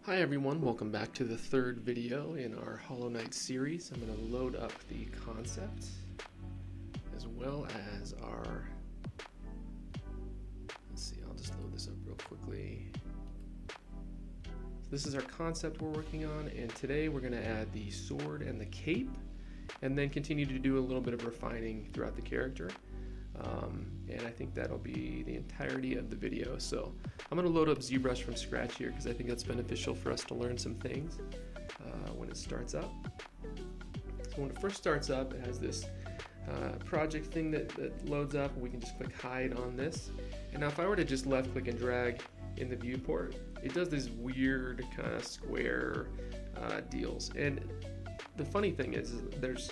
Hi everyone, welcome back to the third video in our Hollow Knight series. I'm going to load up the concept as well as our, I'll just load this up real quickly. So this is our concept we're working on, and today we're going to add the sword and the cape and then continue to do a little bit of refining throughout the character. And I think that'll be the entirety of the video. So I'm going to load up Zbrush from scratch here because I think that's beneficial for us to learn some things when it starts up. So when it first starts up, it has this project thing that loads up. We can just click hide on this. And now if I were to just left click and drag in the viewport, it does these weird kind of square deals. And the funny thing is there's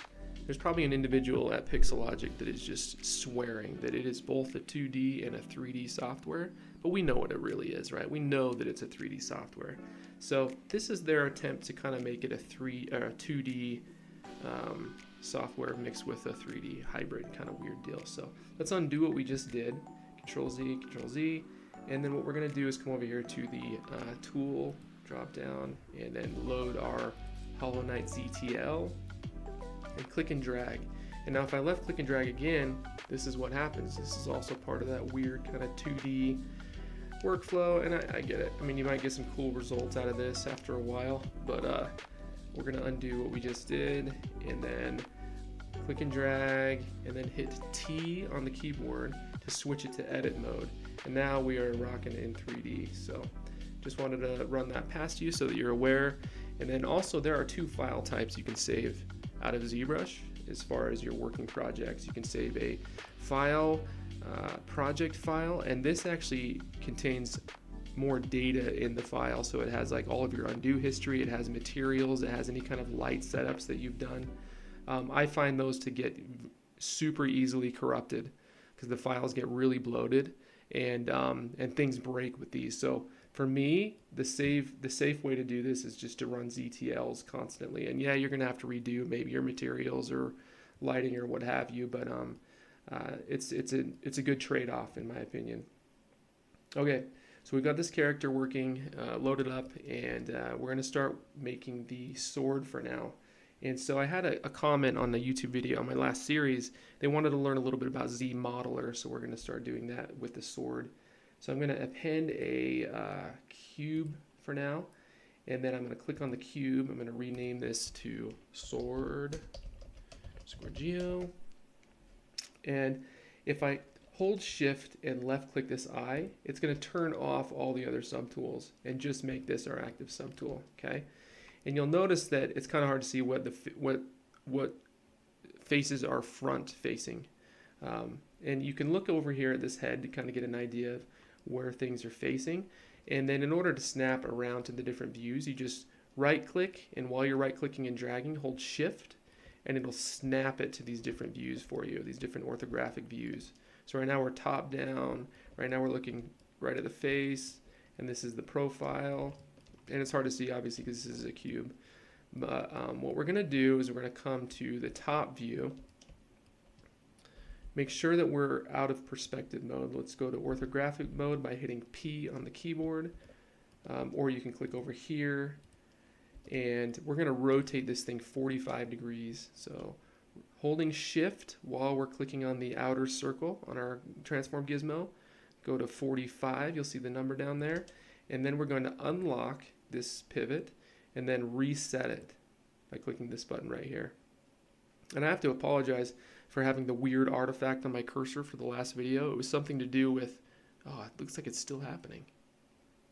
probably an individual at Pixelogic that is just swearing that it is both a 2D and a 3D software, but we know what it really is, right? We know that it's a 3D software. So this is their attempt to kind of make it a 2D software mixed with a 3D hybrid kind of weird deal. So let's undo what we just did. Control Z, and then what we're gonna do is come over here to the tool drop down and then load our Hollow Knight ZTL. And click and drag. And now if I left click and drag again, this is what happens. This is also part of that weird kind of 2D workflow, and I get it. I mean, you might get some cool results out of this after a while, but we're gonna undo what we just did and then click and drag and then hit T on the keyboard to switch it to edit mode. And now we are rocking in 3D. So just wanted to run that past you so that you're aware. And then also there are two file types you can save out of Zbrush as far as your working projects. You can save a file, project file, and this actually contains more data in the file. So it has like all of your undo history, it has materials, it has any kind of light setups that you've done. I find those to get super easily corrupted because the files get really bloated and things break with these. So for me, the safe way to do this is just to run ZTLs constantly. And yeah, you're gonna have to redo maybe your materials or lighting or what have you, but it's a good trade-off in my opinion. Okay, so we've got this character working, loaded up, and we're gonna start making the sword for now. And so I had a comment on the YouTube video on my last series. They wanted to learn a little bit about Zmodeler, so we're gonna start doing that with the sword. So I'm going to append a cube for now, and then I'm going to click on the cube. I'm going to rename this to sword geo. And if I hold shift and left click this eye, it's going to turn off all the other subtools and just make this our active subtool. Okay, and you'll notice that it's kind of hard to see what faces are front facing. And you can look over here at this head to kind of get an idea of where things are facing. And then in order to snap around to the different views, you just right click, and while you're right clicking and dragging, hold shift, and it'll snap it to these different views for you, these different orthographic views. So right now we're top down, right now we're looking right at the face, and this is the profile. And it's hard to see obviously because this is a cube. But what we're gonna do is we're gonna come to the top view. Make sure that we're out of perspective mode. Let's go to orthographic mode by hitting P on the keyboard, or you can click over here, and we're going to rotate this thing 45 degrees. So holding shift while we're clicking on the outer circle on our transform gizmo, go to 45, you'll see the number down there, and then we're going to unlock this pivot and then reset it by clicking this button right here. And I have to apologize for having the weird artifact on my cursor for the last video. It was something to do with, oh, it looks like it's still happening.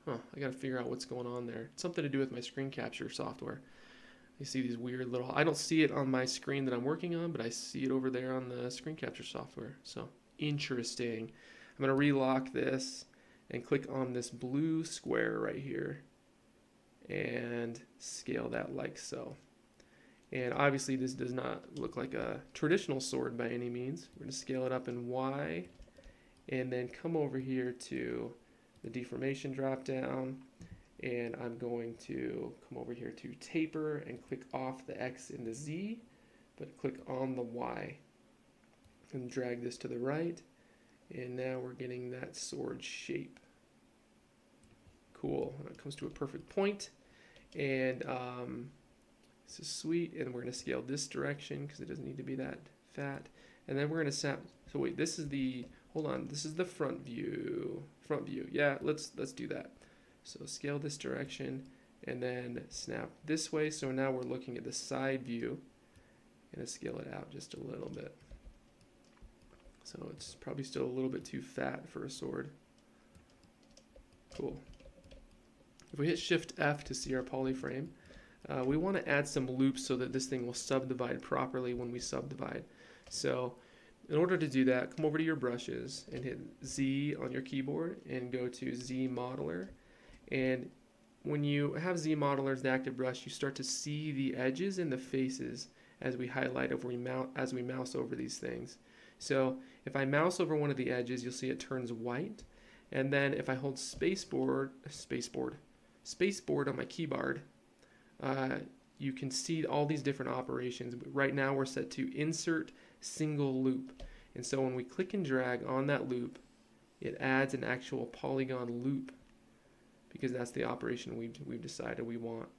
Huh, I gotta figure out what's going on there. It's something to do with my screen capture software. You see these weird little, I don't see it on my screen that I'm working on, but I see it over there on the screen capture software. So interesting. I'm gonna relock this and click on this blue square right here and scale that like so. And obviously this does not look like a traditional sword by any means. We're going to scale it up in Y and then come over here to the deformation drop down, and I'm going to come over here to taper and click off the X and the Z, but click on the Y and drag this to the right, and now we're getting that sword shape. Cool. When it comes to a perfect point, And this is sweet, and we're going to scale this direction because it doesn't need to be that fat. And then we're going to snap. So wait, this is the, hold on, this is the front view. Front view, yeah, let's do that. So scale this direction and then snap this way. So now we're looking at the side view. And scale it out just a little bit. So it's probably still a little bit too fat for a sword. Cool. If we hit Shift F to see our polyframe, we want to add some loops so that this thing will subdivide properly when we subdivide. So in order to do that, come over to your brushes and hit Z on your keyboard and go to Zmodeler. And when you have Zmodeler as the active brush, you start to see the edges and the faces as we highlight as we mouse over these things. So if I mouse over one of the edges, you'll see it turns white. And then if I hold spacebar on my keyboard, you can see all these different operations. Right now we're set to insert single loop. And so when we click and drag on that loop, it adds an actual polygon loop because that's the operation we've decided we want.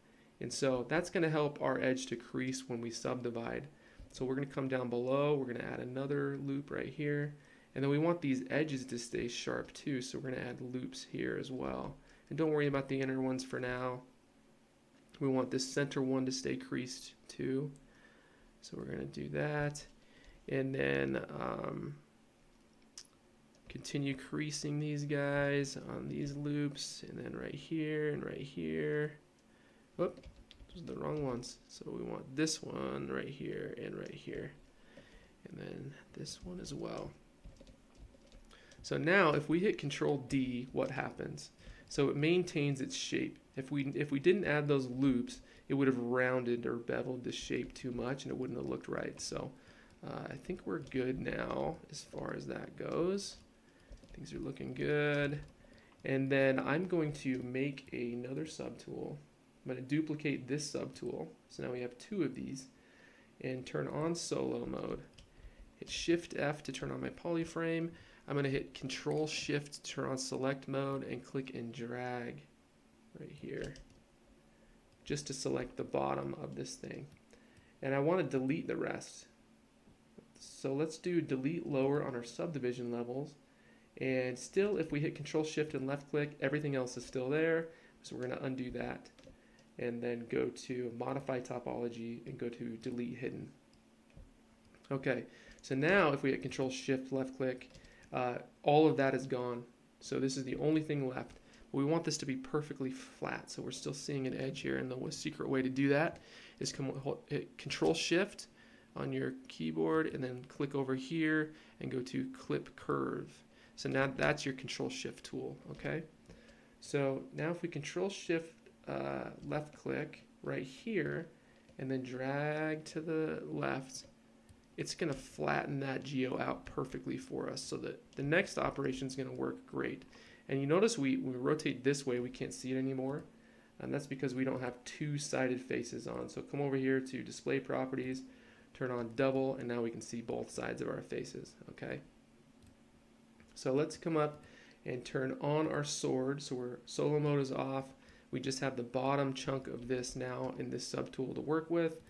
And so that's going to help our edge to crease when we subdivide. So we're going to come down below, we're going to add another loop right here. And then we want these edges to stay sharp too, so we're going to add loops here as well. And don't worry about the inner ones for now. We want this center one to stay creased too. So we're going to do that. And then continue creasing these guys on these loops, and then right here and right here. Whoop, those are the wrong ones. So we want this one right here and right here. And then this one as well. So now if we hit Control D, what happens? So it maintains its shape. If we didn't add those loops, it would have rounded or beveled the shape too much and it wouldn't have looked right. So I think we're good now as far as that goes. Things are looking good. And then I'm going to make another subtool. I'm going to duplicate this subtool. So now we have two of these. And turn on solo mode. Hit Shift F to turn on my polyframe. I'm going to hit Control Shift to turn on select mode and click and drag right here. Just to select the bottom of this thing. And I want to delete the rest. So let's do delete lower on our subdivision levels. And still, if we hit Control Shift and left click, everything else is still there. So we're going to undo that. And then go to modify topology and go to delete hidden. Okay, so now if we hit Control Shift left click, all of that is gone. So this is the only thing left. But we want this to be perfectly flat, so we're still seeing an edge here, and the secret way to do that is hit Control Shift on your keyboard and then click over here and go to Clip Curve. So now that's your Control Shift tool, okay? So now if we Control Shift left click right here and then drag to the left, it's going to flatten that geo out perfectly for us so that the next operation is going to work great. And you notice when we rotate this way, we can't see it anymore. And that's because we don't have two-sided faces on. So come over here to Display Properties, turn on Double, and now we can see both sides of our faces, okay? So let's come up and turn on our sword. So solo mode is off. We just have the bottom chunk of this now in this subtool to work with.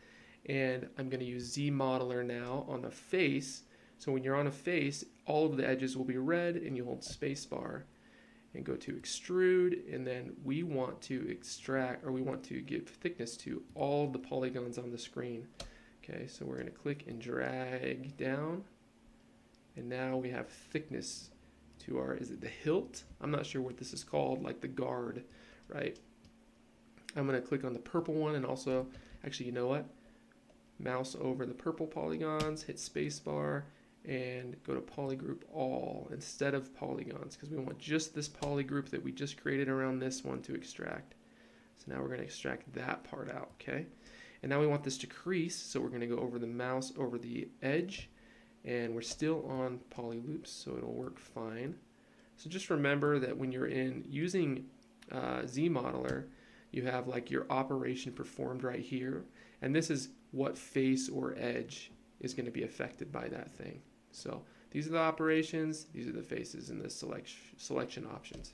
And I'm going to use Zmodeler now on the face. So when you're on a face, all of the edges will be red, and you hold spacebar and go to extrude, and then we want to extract, or we want to give thickness to all the polygons on the screen. Okay, so we're going to click and drag down, and now we have thickness to our, is it the hilt? I'm not sure what this is called, like the guard, right? I'm going to click on the purple one, and also, actually, you know what? Mouse over the purple polygons, hit spacebar, and go to polygroup all instead of polygons, because we want just this polygroup that we just created around this one to extract. So now we're going to extract that part out, okay? And now we want this to crease, so we're going to go over the mouse over the edge, and we're still on poly loops, so it'll work fine. So just remember that when you're using Zmodeler, you have like your operation performed right here, and this is what face or edge is going to be affected by that thing. So these are the operations, these are the faces, and the selection options.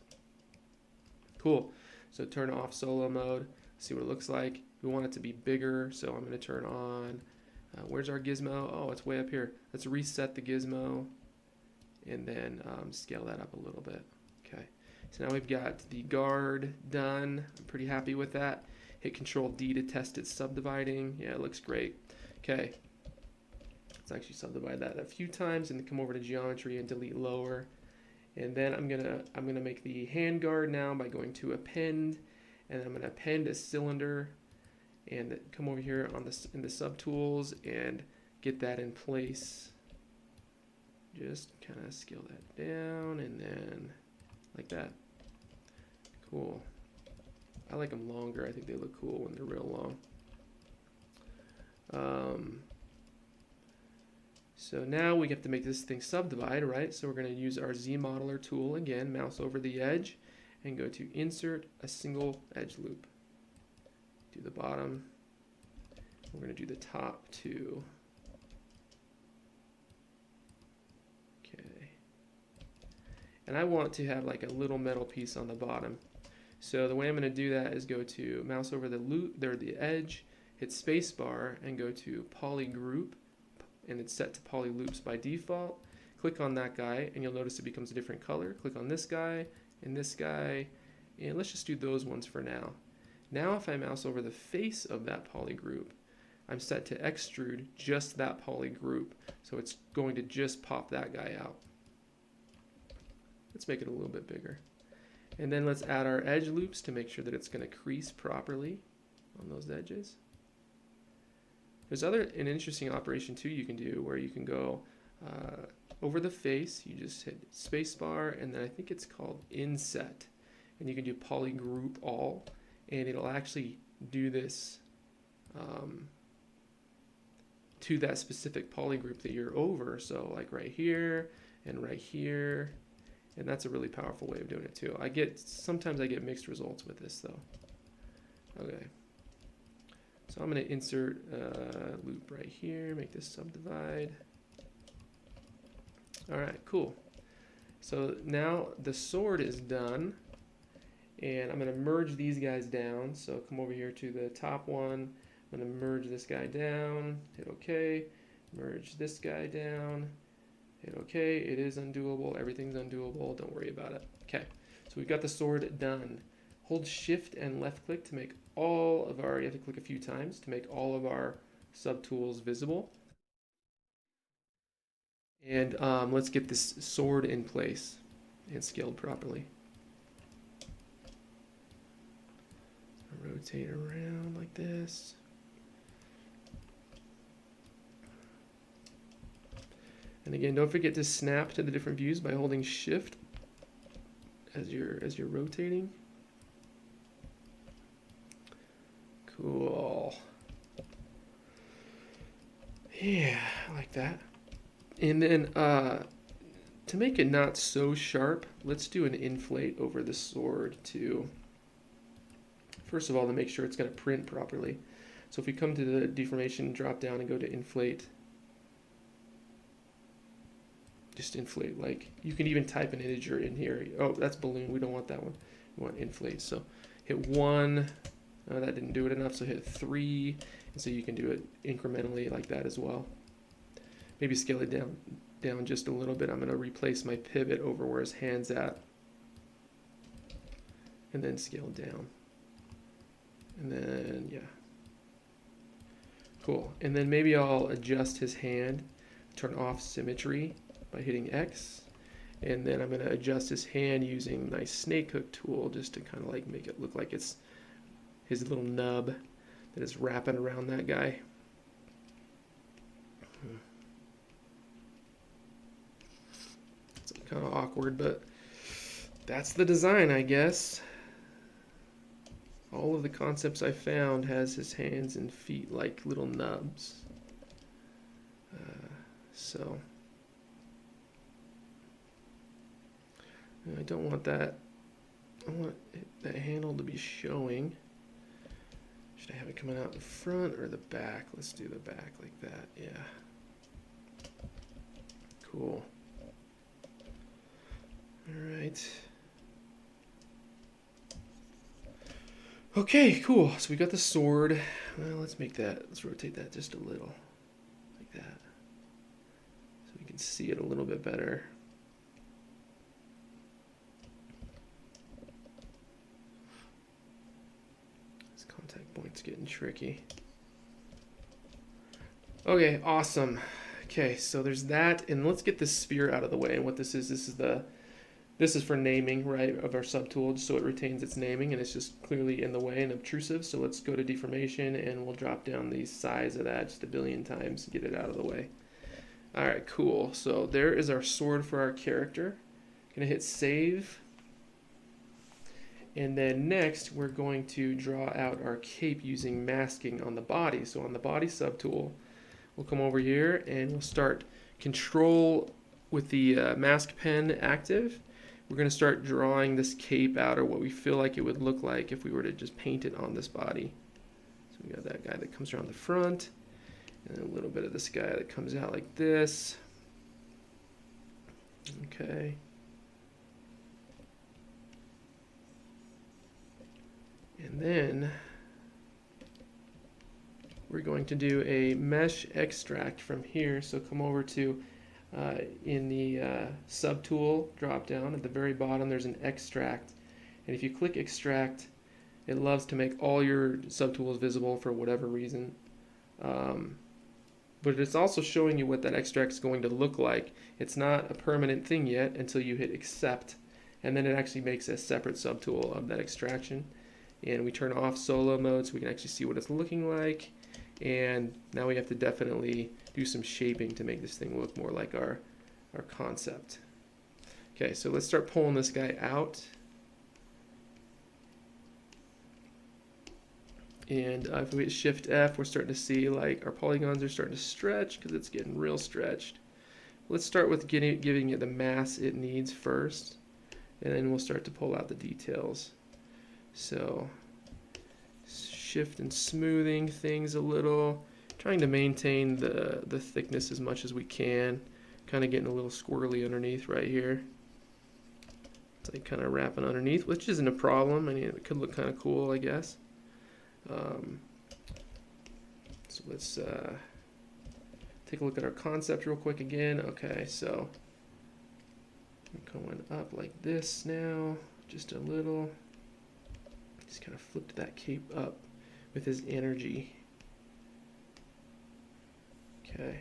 Cool. So turn off solo mode, See what it looks like. We want it to be bigger, so I'm going to turn on, where's our gizmo? Oh, it's way up here. Let's reset the gizmo and then scale that up a little bit. Okay, so now we've got the guard done. I'm pretty happy with that. Hit Control D to test it subdividing. Yeah, it looks great. Okay, let's actually subdivide that a few times and then come over to geometry and delete lower. And then I'm gonna make the hand guard now by going to append, and I'm gonna append a cylinder, and come over here on in the subtools and get that in place. Just kind of scale that down, and then like that. Cool. I like them longer. I think they look cool when they're real long. So now we have to make this thing subdivide, right? So we're going to use our Zmodeler tool again, mouse over the edge, and go to Insert a Single Edge Loop. Do the bottom. We're going to do the top too. Okay. And I want to have like a little metal piece on the bottom. So the way I'm going to do that is go to mouse over the loop, the edge, hit spacebar, and go to Poly Group. And it's set to poly loops by default. Click on that guy and you'll notice it becomes a different color. Click on this guy, and let's just do those ones for now. Now if I mouse over the face of that poly group, I'm set to extrude just that poly group, so it's going to just pop that guy out. Let's make it a little bit bigger. And then let's add our edge loops to make sure that it's going to crease properly on those edges. There's an interesting operation too you can do where you can go over the face, you just hit spacebar, and then I think it's called inset, and you can do poly group all, and it'll actually do this to that specific poly group that you're over, so like right here and right here, and that's a really powerful way of doing it too. Sometimes I get mixed results with this though. Okay. So I'm going to insert a loop right here, make this subdivide. All right, cool. So now the sword is done, and I'm going to merge these guys down. So come over here to the top one. I'm going to merge this guy down, hit OK, merge this guy down, hit OK. It is undoable. Everything's undoable. Don't worry about it. Okay, so we've got the sword done. Hold Shift and left click to make all of our, you have to click a few times to make all of our subtools visible. And let's get this sword in place and scaled properly. Rotate around like this. And again, don't forget to snap to the different views by holding Shift as you're rotating. Cool. Yeah, I like that. And then to make it not so sharp, let's do an inflate over the sword too. First of all, to make sure it's going to print properly. So if we come to the deformation drop down and go to inflate, just inflate, like you can even type an integer in here. Oh, that's balloon. We don't want that one. We want inflate. So hit 1. That didn't do it enough, so hit 3, and so you can do it incrementally like that as well. Maybe scale it down just a little bit. I'm going to replace my pivot over where his hand's at, and then scale down. And then, yeah. Cool. And then maybe I'll adjust his hand, turn off symmetry by hitting X, and then I'm going to adjust his hand using my snake hook tool just to kind of like make it look like it's his little nub that is wrapping around that guy. It's kind of awkward, but that's the design, I guess. All of the concepts I found has his hands and feet like little nubs. So I don't want that. I want that handle to be showing. Should I have it coming out the front or the back? Let's do the back like that. Yeah. Cool. All right. Okay, cool. So we got the sword. Well, let's rotate that just a little, like that, so we can see it a little bit better. This contact point's getting tricky. Okay, awesome. Okay, so there's that, and let's get this sphere out of the way. And what this is for naming, right, of our subtool, so it retains its naming, and it's just clearly in the way and obtrusive. So let's go to deformation, and we'll drop down the size of that just a billion times to get it out of the way. All right, cool. So there is our sword for our character. Gonna hit save. And then next, we're going to draw out our cape using masking on the body. So on the body subtool, we'll come over here and we'll start control with the mask pen active. We're going to start drawing this cape out, or what we feel like it would look like if we were to just paint it on this body. So we got that guy that comes around the front, and a little bit of this guy that comes out like this. Okay. And then we're going to do a mesh extract from here. So come over to in the subtool drop down at the very bottom, there's an extract. And if you click extract, it loves to make all your subtools visible for whatever reason. But it's also showing you what that extract is going to look like. It's not a permanent thing yet until you hit accept. And then it actually makes a separate subtool of that extraction. And we turn off solo mode so we can actually see what it's looking like. And now we have to definitely do some shaping to make this thing look more like our concept. Okay, so let's start pulling this guy out. And if we hit Shift F, we're starting to see like our polygons are starting to stretch because it's getting real stretched. Let's start with giving it the mass it needs first, and then we'll start to pull out the details. So shift and smoothing things a little, trying to maintain the thickness as much as we can, kind of getting a little squirrely underneath right here. It's like kind of wrapping underneath, which isn't a problem. I mean, it could look kind of cool, I guess. So let's take a look at our concept real quick again. Okay, so we're going up like this now, just a little. Just kind of flipped that cape up with his energy. Okay,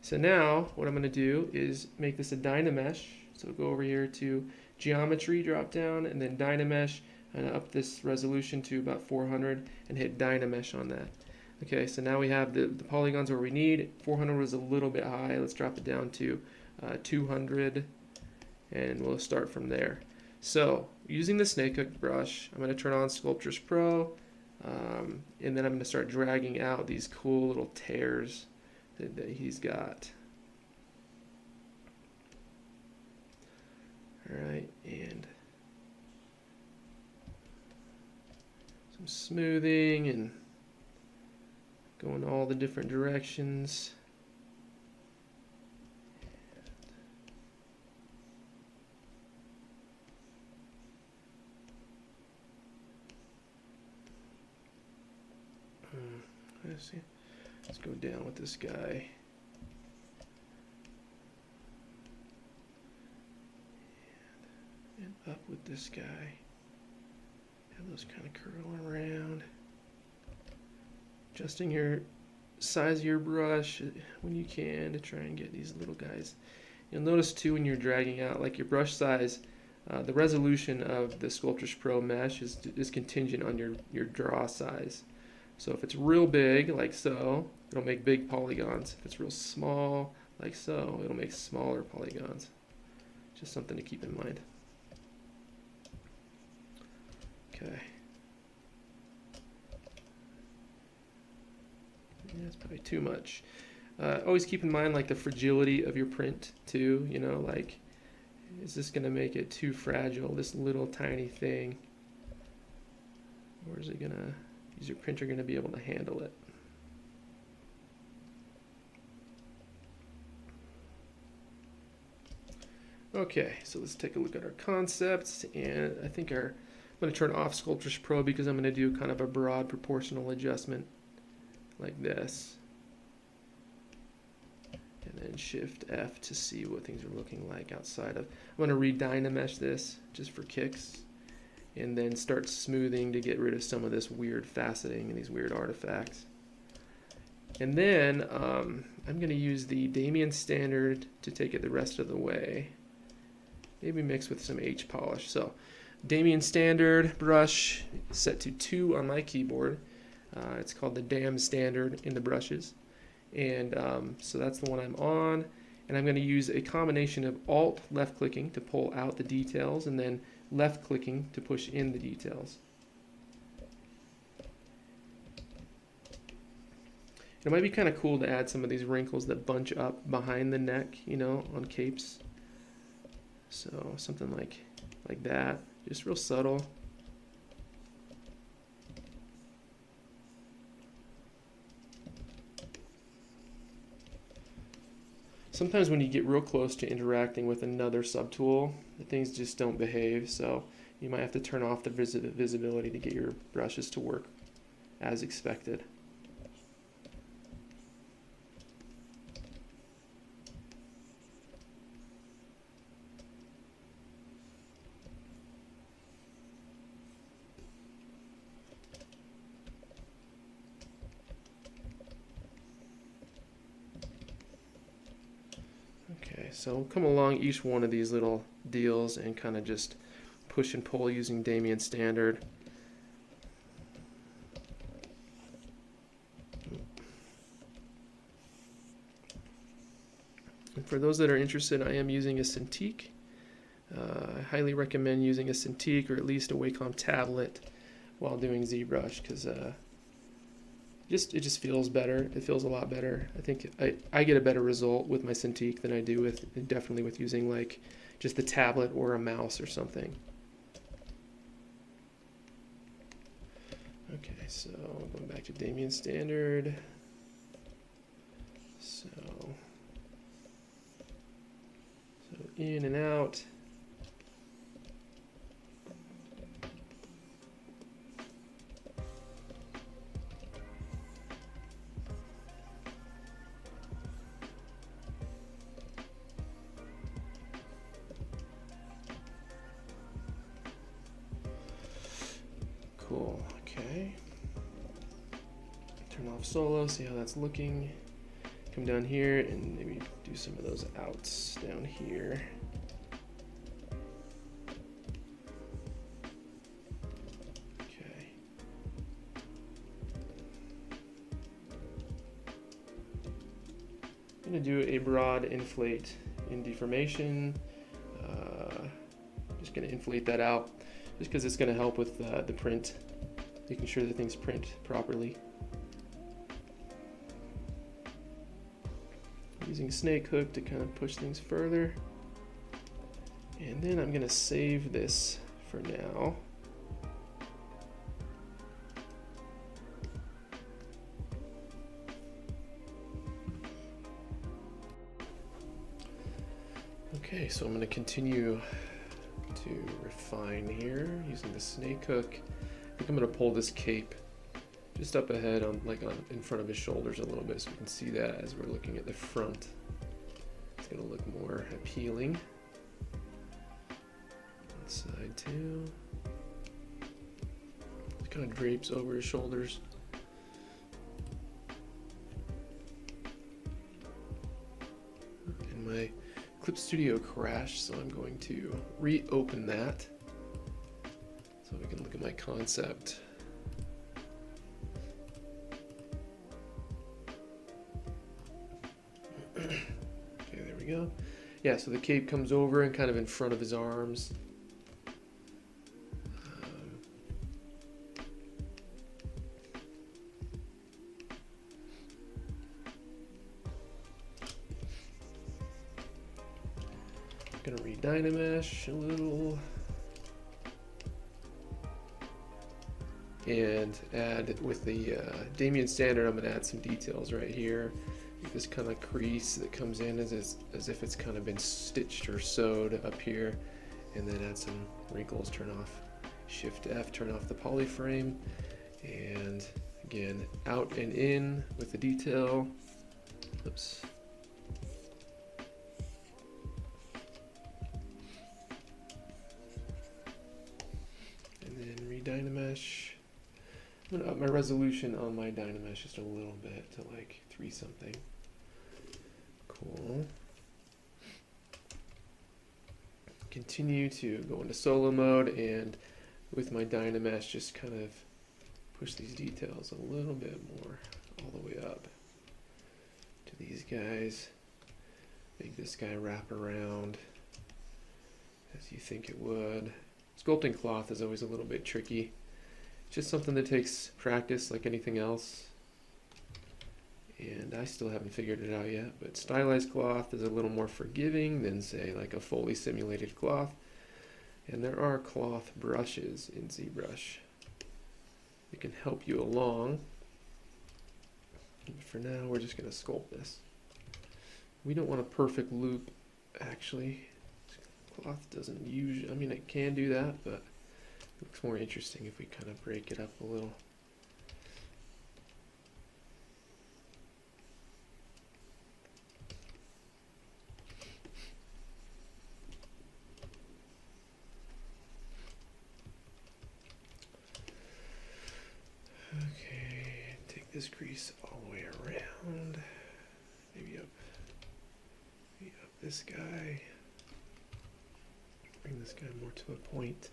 so now what I'm going to do is make this a Dynamesh. So go over here to Geometry, drop down, and then Dynamesh, and up this resolution to about 400, and hit Dynamesh on that. Okay, so now we have the polygons where we need. 400 was a little bit high. Let's drop it down to 200, and we'll start from there. So using the snake hook brush, I'm going to turn on Sculptris Pro, and then I'm going to start dragging out these cool little tears that he's got. All right, and some smoothing and going all the different directions. Let's see. Let's go down with this guy. And up with this guy. Have those kind of curl around. Adjusting your size of your brush when you can to try and get these little guys. You'll notice too when you're dragging out, like your brush size, the resolution of the Sculptris Pro mesh is contingent on your draw size. So if it's real big, like so, it'll make big polygons. If it's real small, like so, it'll make smaller polygons. Just something to keep in mind. Okay. Yeah, that's probably too much. Always keep in mind like the fragility of your print too, you know, like is this gonna make it too fragile, this little tiny thing? Or is your printer gonna be able to handle it? Okay, so let's take a look at our concepts, and I think I'm going to turn off Sculptris Pro because I'm going to do kind of a broad proportional adjustment like this. And then Shift F to see what things are looking like outside of. I'm going to re-dynamesh this just for kicks. And then start smoothing to get rid of some of this weird faceting and these weird artifacts. And then I'm going to use the Damien Standard to take it the rest of the way. Maybe mix with some H polish. So Damien Standard brush set to 2 on my keyboard. It's called the Dam Standard in the brushes. And so that's the one I'm on. And I'm going to use a combination of Alt left clicking to pull out the details and then left clicking to push in the details. It might be kind of cool to add some of these wrinkles that bunch up behind the neck, you know, on capes. So something like that, just real subtle. Sometimes when you get real close to interacting with another subtool, the things just don't behave, so you might have to turn off the visibility to get your brushes to work as expected. Okay, so we'll come along each one of these little deals and kind of just push and pull using Damien Standard. And for those that are interested, I am using a Cintiq. I highly recommend using a Cintiq or at least a Wacom tablet while doing ZBrush because it just feels better. It feels a lot better. I think I get a better result with my Cintiq than I do with definitely with using like just the tablet or a mouse or something. Okay, so going back to Damien Standard. So in and out. Cool, okay. Turn off solo, see how that's looking. Come down here and maybe do some of those outs down here. Okay. I'm gonna do a broad inflate in deformation. Just gonna inflate that out just because it's gonna help with the print, making sure that things print properly. Using snake hook to kind of push things further. And then I'm gonna save this for now. Okay, so I'm gonna continue to refine here using the snake hook. I think I'm gonna pull this cape just up ahead on in front of his shoulders a little bit so we can see that as we're looking at the front. It's gonna look more appealing. On side too. It kind of drapes over his shoulders. And my Clip Studio crashed, so I'm going to reopen that so we can look at my concept. Okay, there we go. Yeah, so the cape comes over and kind of in front of his arms. Gonna re-dynamesh a little and add with the Damien Standard. I'm gonna add some details right here. This kind of crease that comes in as if it's kind of been stitched or sewed up here, and then add some wrinkles, turn off Shift F, turn off the polyframe, and again, out and in with the detail. Oops. And then reDynamesh. I'm gonna up my resolution on my Dynamesh just a little bit to like 3 something. Cool. Continue to go into solo mode, and with my Dynamesh just kind of push these details a little bit more all the way up to these guys. Make this guy wrap around as you think it would. Sculpting cloth is always a little bit tricky. It's just something that takes practice like anything else. And I still haven't figured it out yet, but stylized cloth is a little more forgiving than, say, like a fully simulated cloth. And there are cloth brushes in Zbrush that can help you along. But for now, we're just going to sculpt this. We don't want a perfect loop, actually. Cloth doesn't usually, I mean, it can do that, but it looks more interesting if we kind of break it up a little. Okay, take this grease all the way around. Maybe up this guy. Bring this guy more to a point.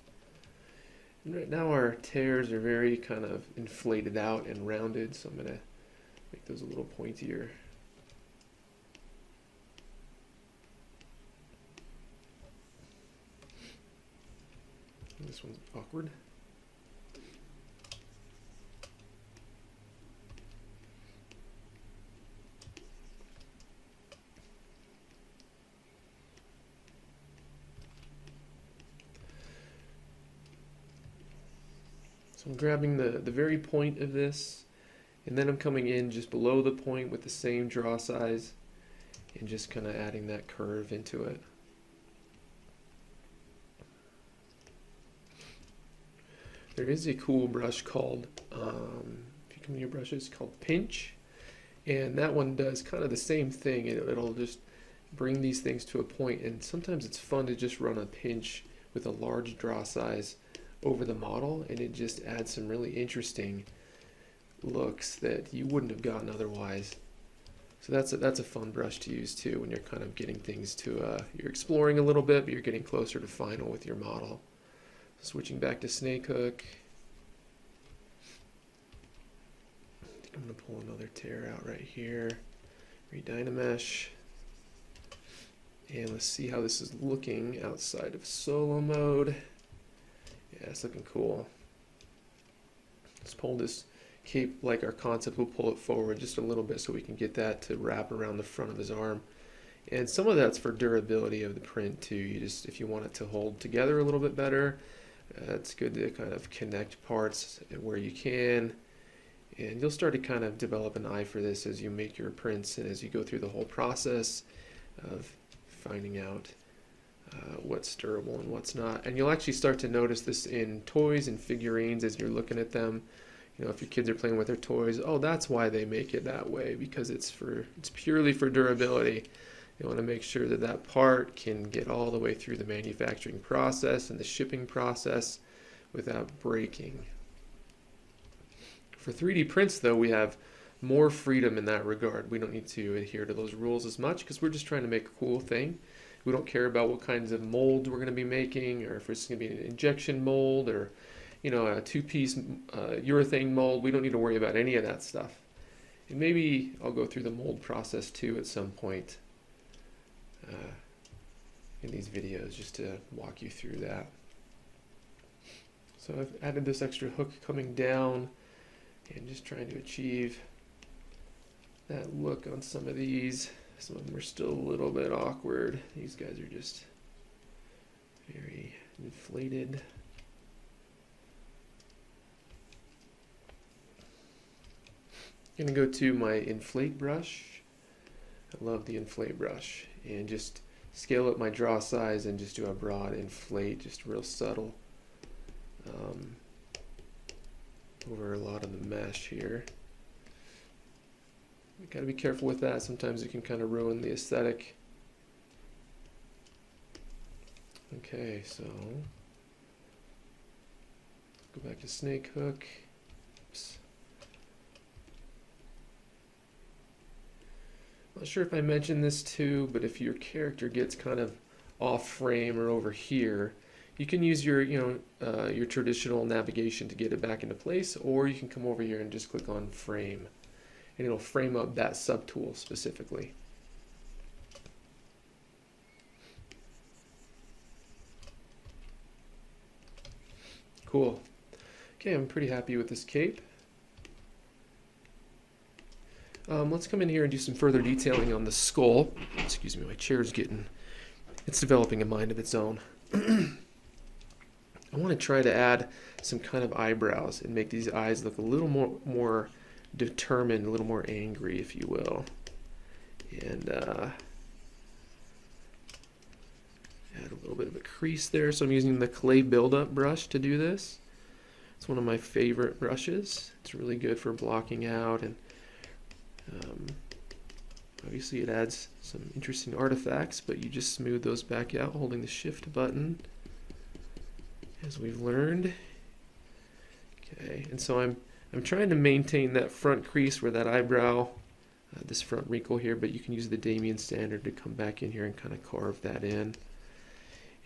And right now our tears are very kind of inflated out and rounded, so I'm going to make those a little pointier. And this one's awkward. So I'm grabbing the very point of this, and then I'm coming in just below the point with the same draw size and just kind of adding that curve into it. There is a cool brush called, if you come to your brushes, called Pinch, and that one does kind of the same thing. It'll just bring these things to a point, and sometimes it's fun to just run a pinch with a large draw size over the model, and it just adds some really interesting looks that you wouldn't have gotten otherwise. So that's a fun brush to use too when you're kind of getting things to, you're exploring a little bit, but you're getting closer to final with your model. Switching back to snake hook. I think I'm going to pull another tear out right here. reDynamesh. And let's see how this is looking outside of solo mode. Yeah, it's looking cool. Let's pull this cape like our concept. We'll pull it forward just a little bit so we can get that to wrap around the front of his arm. And some of that's for durability of the print too. You just, if you want it to hold together a little bit better, it's good to kind of connect parts where you can. And you'll start to kind of develop an eye for this as you make your prints and as you go through the whole process of finding out what's durable and what's not. And you'll actually start to notice this in toys and figurines as you're looking at them. You know, if your kids are playing with their toys, oh, that's why they make it that way, because it's purely for durability. You want to make sure that that part can get all the way through the manufacturing process and the shipping process without breaking. For 3D prints, though, we have more freedom in that regard. We don't need to adhere to those rules as much because we're just trying to make a cool thing. We don't care about what kinds of molds we're going to be making, or if it's going to be an injection mold or, you know, a 2-piece urethane mold. We don't need to worry about any of that stuff. And maybe I'll go through the mold process too at some point in these videos just to walk you through that. So I've added this extra hook coming down and just trying to achieve that look on some of these. Some of them are still a little bit awkward. These guys are just very inflated. I'm going to go to my inflate brush. I love the inflate brush. And just scale up my draw size and just do a broad inflate, just real subtle. over a lot of the mesh here. You gotta be careful with that. Sometimes it can kind of ruin the aesthetic. Okay, so go back to snake hook. Oops. Not sure if I mentioned this too, but if your character gets kind of off frame or over here, you can use your, your traditional navigation to get it back into place, or you can come over here and just click on frame, and it'll frame up that subtool specifically. Cool. Okay, I'm pretty happy with this cape. Let's come in here and do some further detailing on the skull. Excuse me, my chair's it's developing a mind of its own. I want to try to add some kind of eyebrows and make these eyes look a little more determined, a little more angry, if you will. And add a little bit of a crease there. So I'm using the clay buildup brush to do this. It's one of my favorite brushes. It's really good for blocking out, and obviously it adds some interesting artifacts, but you just smooth those back out holding the shift button, as we've learned. Okay, and so I'm trying to maintain that front crease where that eyebrow, this front wrinkle here, but you can use the Damien standard to come back in here and kind of carve that in.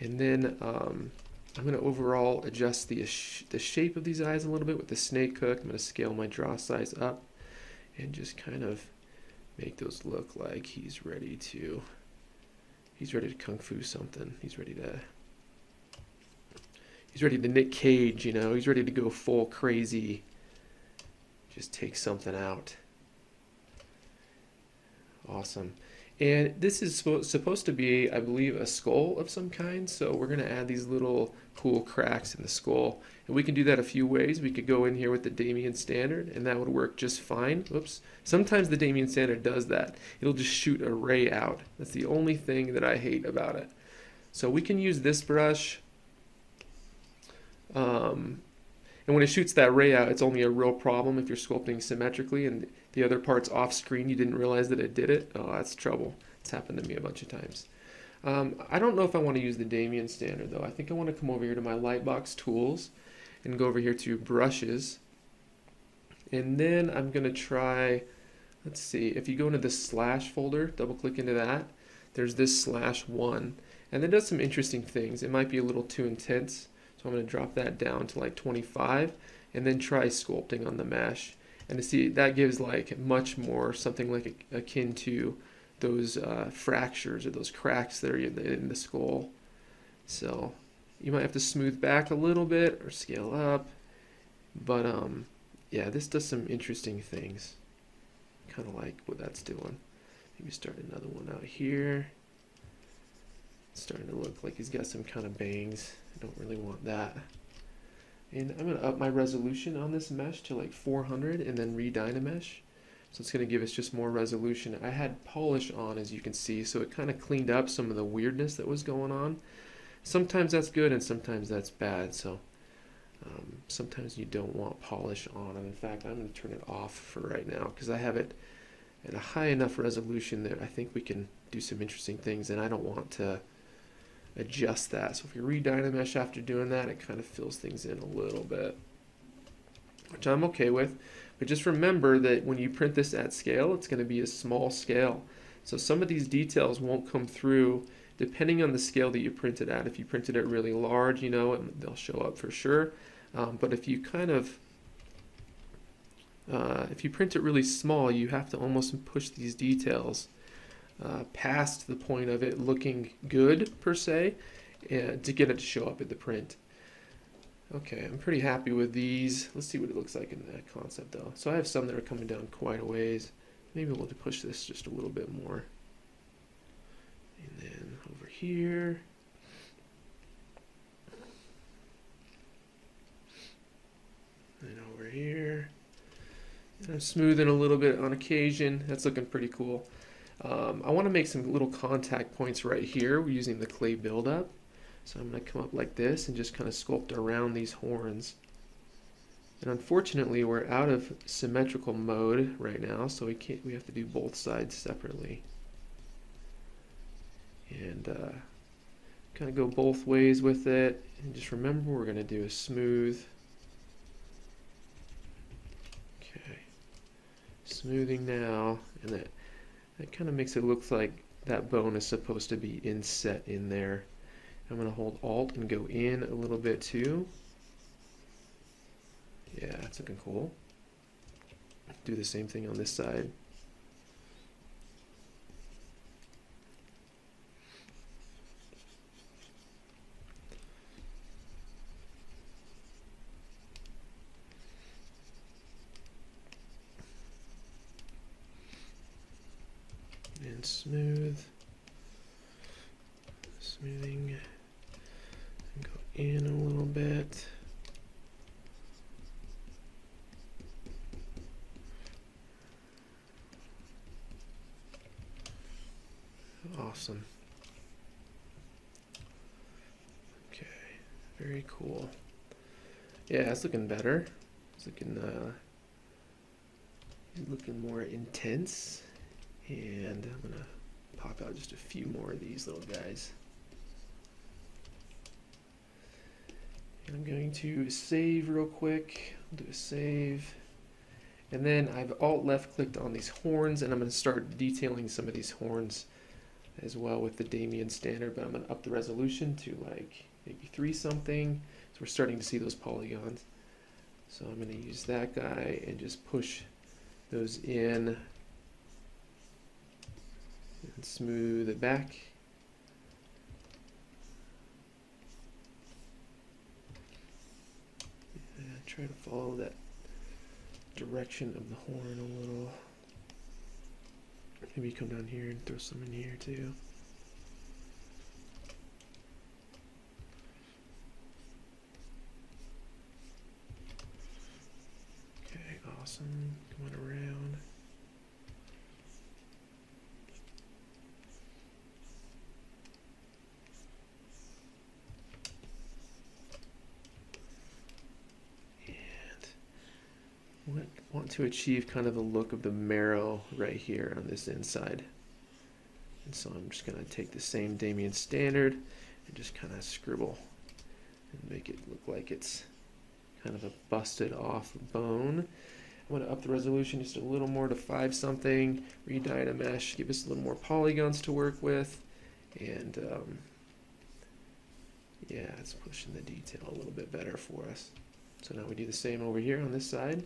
And then I'm going to overall adjust the shape of these eyes a little bit with the snake hook. I'm going to scale my draw size up and just kind of make those look like he's ready to kung fu something. He's ready to Nick Cage, he's ready to go full crazy, just take something out. Awesome. And this is supposed to be, I believe, a skull of some kind, so we're going to add these little cool cracks in the skull. And we can do that a few ways. We could go in here with the Damien standard, and that would work just fine. Oops. Sometimes the Damien standard does that. It'll just shoot a ray out. That's the only thing that I hate about it. So we can use this brush. And when it shoots that ray out, it's only a real problem if you're sculpting symmetrically and the other part's off screen. You didn't realize that it did it. Oh, that's trouble. It's happened to me a bunch of times. I don't know if I want to use the Damien standard though. I think I want to come over here to my Lightbox tools and go over here to brushes. And then I'm going to try, let's see, if you go into the slash folder, double click into that, there's this /1. And it does some interesting things. It might be a little too intense. So I'm going to drop that down to like 25 and then try sculpting on the mesh. And to see, that gives like much more, something like akin to those fractures or those cracks that are in the skull. So you might have to smooth back a little bit or scale up. But yeah, this does some interesting things. Kind of like what that's doing. Maybe start another one out here. It's starting to look like he's got some kind of bangs. I don't really want that. And I'm going to up my resolution on this mesh to like 400 and then re-dynamesh. So it's going to give us just more resolution. I had polish on, as you can see, so it kind of cleaned up some of the weirdness that was going on. Sometimes that's good and sometimes that's bad. So sometimes you don't want polish on. And in fact, I'm going to turn it off for right now because I have it at a high enough resolution that I think we can do some interesting things, and I don't want to adjust that. So if you re-dynamesh after doing that, it kind of fills things in a little bit, which I'm okay with. But just remember that when you print this at scale, it's going to be a small scale. So some of these details won't come through depending on the scale that you print it at. If you print it at really large, they'll show up for sure. But if you if you print it really small, you have to almost push these details past the point of it looking good per se, to get it to show up in the print. Okay, I'm pretty happy with these. Let's see what it looks like in that concept though. So I have some that are coming down quite a ways. Maybe we'll push this just a little bit more. And then over here. And over here. And I'm smoothing a little bit on occasion. That's looking pretty cool. I want to make some little contact points right here using the clay buildup. So I'm going to come up like this and just kind of sculpt around these horns. And unfortunately, we're out of symmetrical mode right now, so we have to do both sides separately. And kind of go both ways with it. And just remember, we're going to do a smooth. Okay. Smoothing now, and that kind of makes it look like that bone is supposed to be inset in there. I'm going to hold Alt and go in a little bit too. Yeah, that's looking cool. Do the same thing on this side. And smooth. Smoothing. And go in a little bit. Awesome. Okay, very cool. Yeah, it's looking better. It's looking more intense. And I'm gonna pop out just a few more of these little guys. And I'm going to save real quick. I'll do a save. And then I've Alt left clicked on these horns, and I'm going to start detailing some of these horns as well with the Damien standard, but I'm going to up the resolution to like maybe 3 something. So we're starting to see those polygons. So I'm going to use that guy and just push those in and smooth it back. And try to follow that direction of the horn a little. Maybe come down here and throw some in here too. Okay, awesome. Coming around. Want to achieve kind of the look of the marrow right here on this inside. And so I'm just going to take the same Damien standard and just kind of scribble and make it look like it's kind of a busted off bone. I'm going to up the resolution just a little more to 5 something, re-dye a mesh, give us a little more polygons to work with, and yeah, it's pushing the detail a little bit better for us. So now we do the same over here on this side.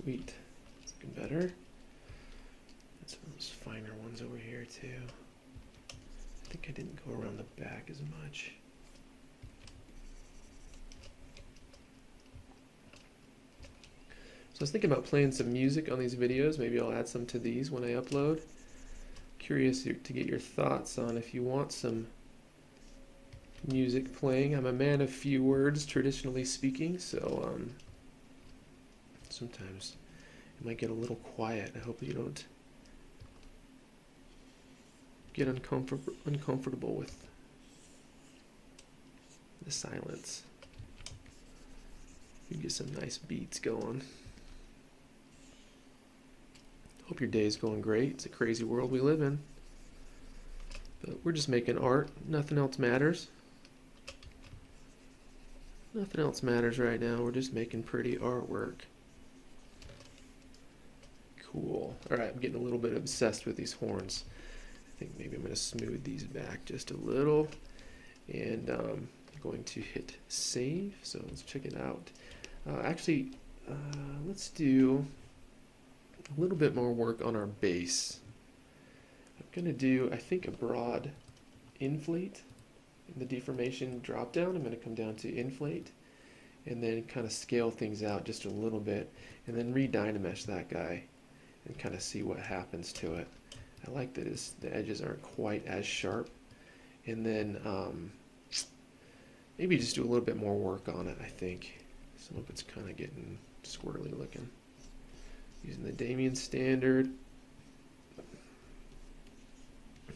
Sweet. It's looking better. And some of those finer ones over here too. I think I didn't go around the back as much. So I was thinking about playing some music on these videos. Maybe I'll add some to these when I upload. Curious to get your thoughts on if you want some music playing. I'm a man of few words, traditionally speaking, so sometimes it might get a little quiet. I hope you don't get uncomfortable with the silence. You get some nice beats going. Hope your day is going great. It's a crazy world we live in. But we're just making art. Nothing else matters. Nothing else matters right now. We're just making pretty artwork. Cool. All right, I'm getting a little bit obsessed with these horns. I think maybe I'm going to smooth these back just a little. And I'm going to hit save. So let's check it out. Let's do a little bit more work on our base. I'm going to do, I think, a broad inflate. In the deformation drop down, I'm going to come down to inflate and then kind of scale things out just a little bit and then re-dynamesh that guy and kind of see what happens to it. I like that the edges aren't quite as sharp. And then maybe just do a little bit more work on it, I think. Some of it's kind of getting squirrely looking. Using the Damien standard.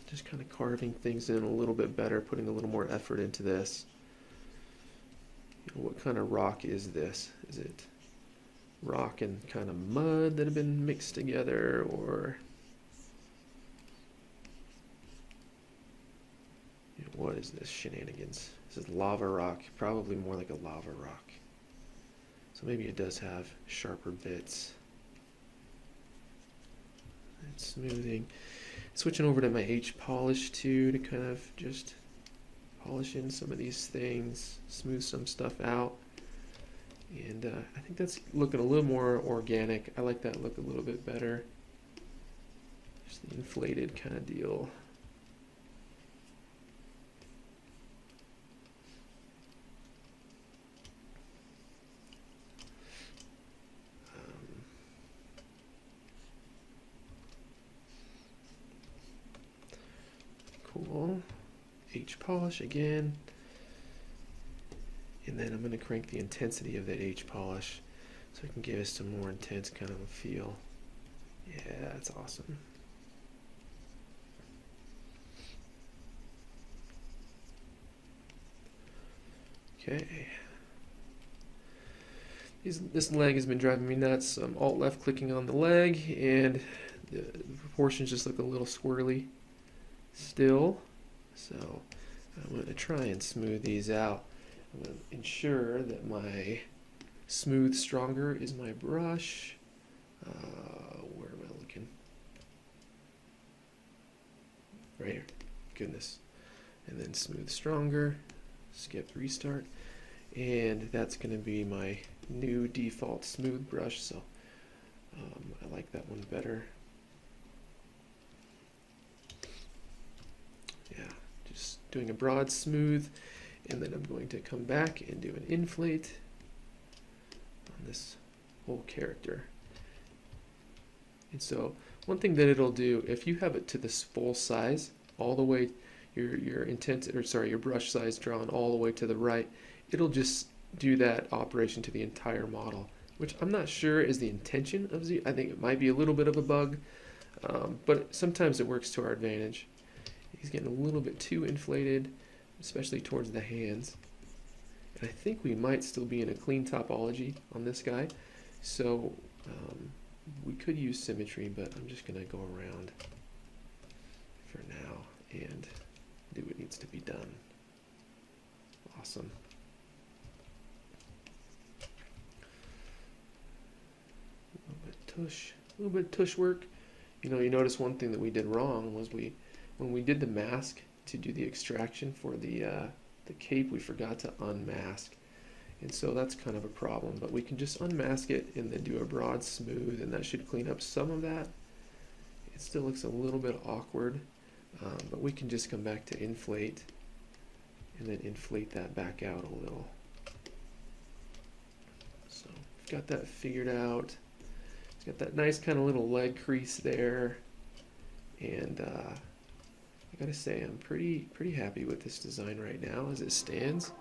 Just kind of carving things in a little bit better, putting a little more effort into this. You know, what kind of rock is this? Is it rock and kind of mud that have been mixed together, or you know, what is this shenanigans? This is lava rock, probably more like a lava rock. So maybe it does have sharper bits. And smoothing. Switching over to my H polish too to kind of just polish in some of these things, smooth some stuff out. And I think that's looking a little more organic. I like that look a little bit better. Just the inflated kind of deal. Cool. H polish again. And then I'm going to crank the intensity of that H polish so I can give us some more intense kind of a feel. Yeah, that's awesome. Okay. This leg has been driving me nuts. I'm alt left clicking on the leg and the proportions just look a little squirrely still. So I'm going to try and smooth these out. I'm going to ensure that my smooth stronger is my brush. Where am I looking? Right here. Goodness. And then smooth stronger. Skip restart. And that's going to be my new default smooth brush. So I like that one better. Yeah, just doing a broad smooth. And then I'm going to come back and do an inflate on this whole character. And so one thing that it'll do, if you have it to this full size, all the way, your brush size drawn all the way to the right, it'll just do that operation to the entire model, which I'm not sure is the intention of Z. I think it might be a little bit of a bug, but sometimes it works to our advantage. He's getting a little bit too inflated, especially towards the hands. And I think we might still be in a clean topology on this guy. So we could use symmetry, but I'm just going to go around for now and do what needs to be done. Awesome. A little bit of tush work. You know, you notice one thing that we did wrong was when we did the mask to do the extraction for the cape, we forgot to unmask. And so that's kind of a problem, but we can just unmask it and then do a broad smooth, and that should clean up some of that. It still looks a little bit awkward, but we can just come back to inflate and then inflate that back out a little. So we've got that figured out. It's got that nice kind of little leg crease there, and I gotta say I'm pretty happy with this design right now as it stands.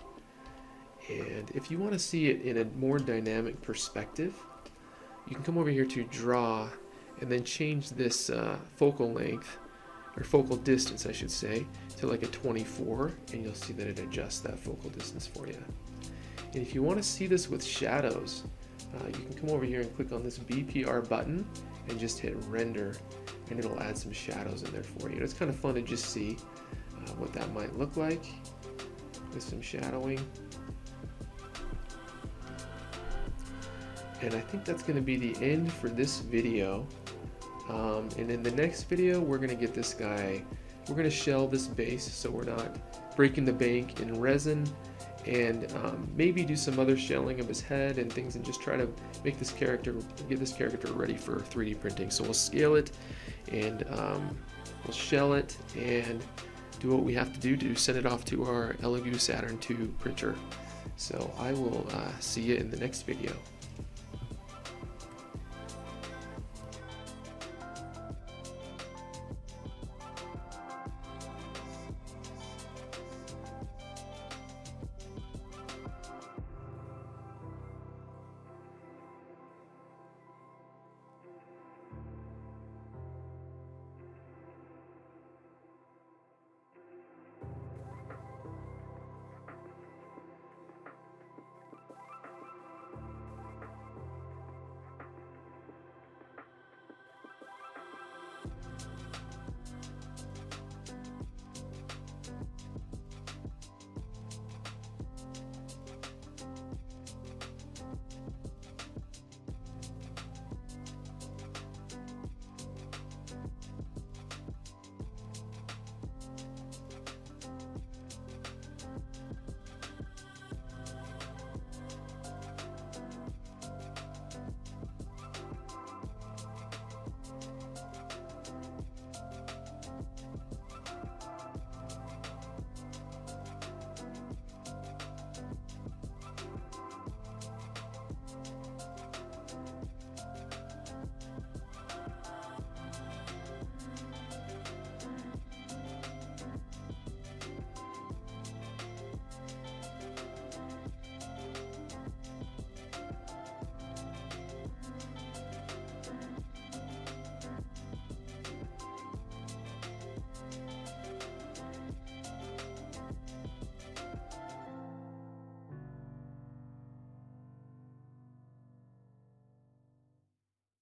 And if you want to see it in a more dynamic perspective, you can come over here to draw and then change this focal length, or focal distance I should say, to like a 24, and you'll see that it adjusts that focal distance for you. And if you want to see this with shadows, you can come over here and click on this BPR button and just hit render, and it'll add some shadows in there for you. It's kind of fun to just see what that might look like with some shadowing. And I think that's going to be the end for this video. And in the next video, we're going to get this guy, we're going to shell this base so we're not breaking the bank in resin, and maybe do some other shelling of his head and things, and just try to make this character, get this character ready for 3D printing. So we'll scale it, and we'll shell it, and do what we have to do to send it off to our Elegoo Saturn II printer. So I will see you in the next video.